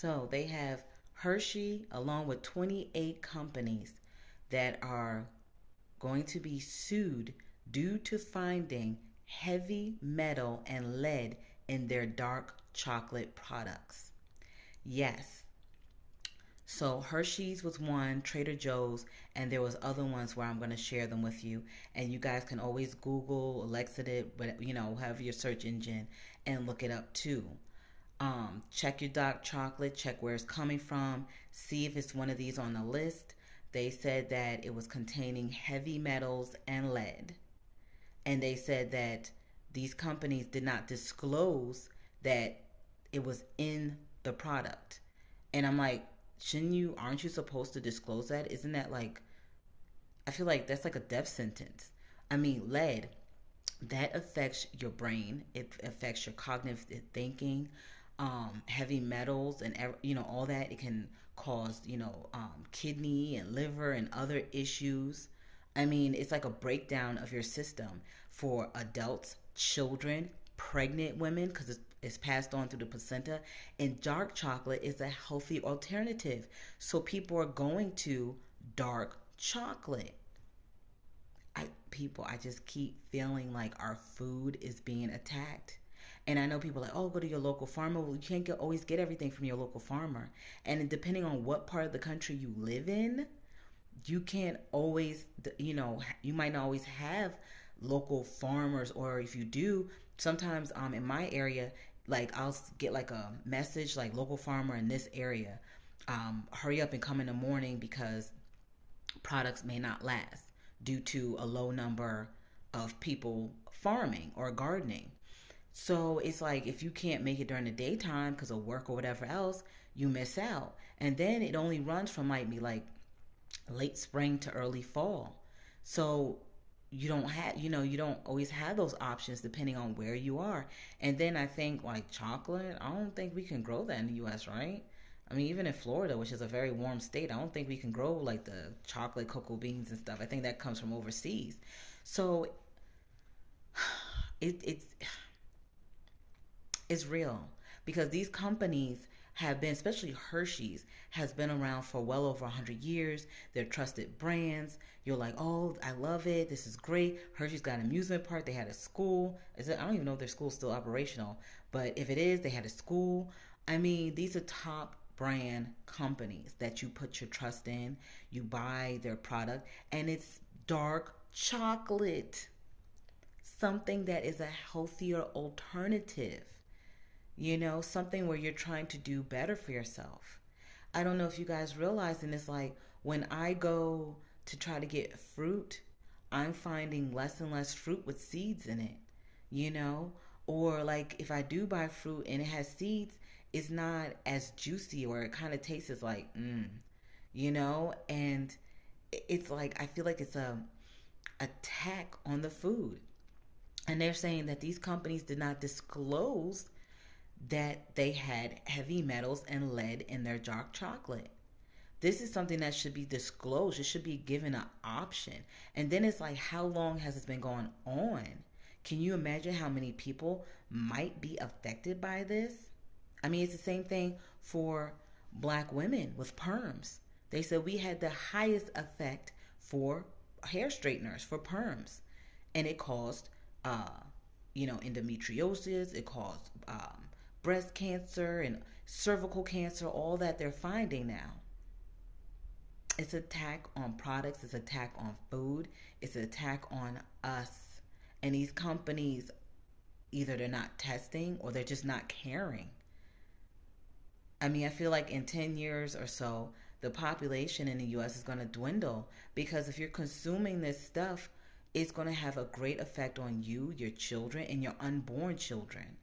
So they have Hershey along with 28 companies that are going to be sued due to finding heavy metal and lead in their dark chocolate products. Yes. So Hershey's was one, Trader Joe's, and there was other ones where I'm going to share them with you. And you guys can always Google, Alexa it, but have your search engine and look it up too. Check your dark chocolate, check where it's coming from, see if it's one of these on the list. They said that it was containing heavy metals and lead. And they said that these companies did not disclose that it was in the product. And I'm like, aren't you supposed to disclose that? Isn't that like, I feel like that's like a death sentence. I mean, lead, that affects your brain, it affects your cognitive thinking. Heavy metals and all that, it can cause kidney and liver and other issues. I mean, it's like a breakdown of your system for adults, children, pregnant women, because it's passed on through the placenta. And dark chocolate is a healthy alternative, so people are going to dark chocolate. I just keep feeling like our food is being attacked. And I know people are like, oh, go to your local farmer. Well, you can't always get everything from your local farmer. And depending on what part of the country you live in, you can't always, you might not always have local farmers. Or if you do, sometimes in my area, like I'll get like a message like local farmer in this area, hurry up and come in the morning because products may not last due to a low number of people farming or gardening. So it's like if you can't make it during the daytime because of work or whatever else, you miss out. And then it only runs from might be like late spring to early fall. So you don't always have those options depending on where you are. And then I think like chocolate, I don't think we can grow that in the US, right? I mean, even in Florida, which is a very warm state, I don't think we can grow like the chocolate cocoa beans and stuff. I think that comes from overseas. So it's is real because these companies have been, especially Hershey's, has been around for well over 100 years. They're trusted brands. You're like, oh, I love it. This is great. Hershey's got an amusement park. They had a school. I don't even know if their school's still operational, but if it is, they had a school. I mean, these are top brand companies that you put your trust in. You buy their product, and it's dark chocolate, something that is a healthier alternative, something where you're trying to do better for yourself. I don't know if you guys realize, and it's like when I go to try to get fruit, I'm finding less and less fruit with seeds in it, you know? Or like if I do buy fruit and it has seeds, it's not as juicy or it kind of tastes like, And it's like, I feel like it's a attack on the food. And they're saying that these companies did not disclose that they had heavy metals and lead in their dark chocolate. This is something that should be disclosed. It should be given an option. And then it's like, how long has this been going on? Can you imagine how many people might be affected by this? I mean, it's the same thing for black women with perms. They said we had the highest effect for hair straighteners, for perms. And it caused, endometriosis. It caused breast cancer and cervical cancer, all that they're finding now. It's an attack on products, it's an attack on food, it's an attack on us. And these companies, either they're not testing or they're just not caring. I mean, I feel like in 10 years or so, the population in the US is going to dwindle because if you're consuming this stuff, it's going to have a great effect on you, your children, and your unborn children.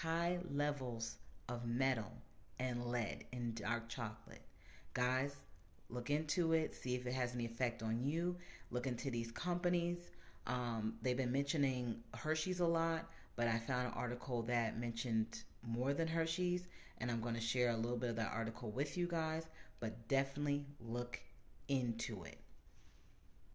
High levels of metal and lead in dark chocolate. Guys, look into it, see if it has any effect on you. Look into these companies. They've been mentioning Hershey's a lot, but I found an article that mentioned more than Hershey's, and I'm going to share a little bit of that article with you guys, but definitely look into it.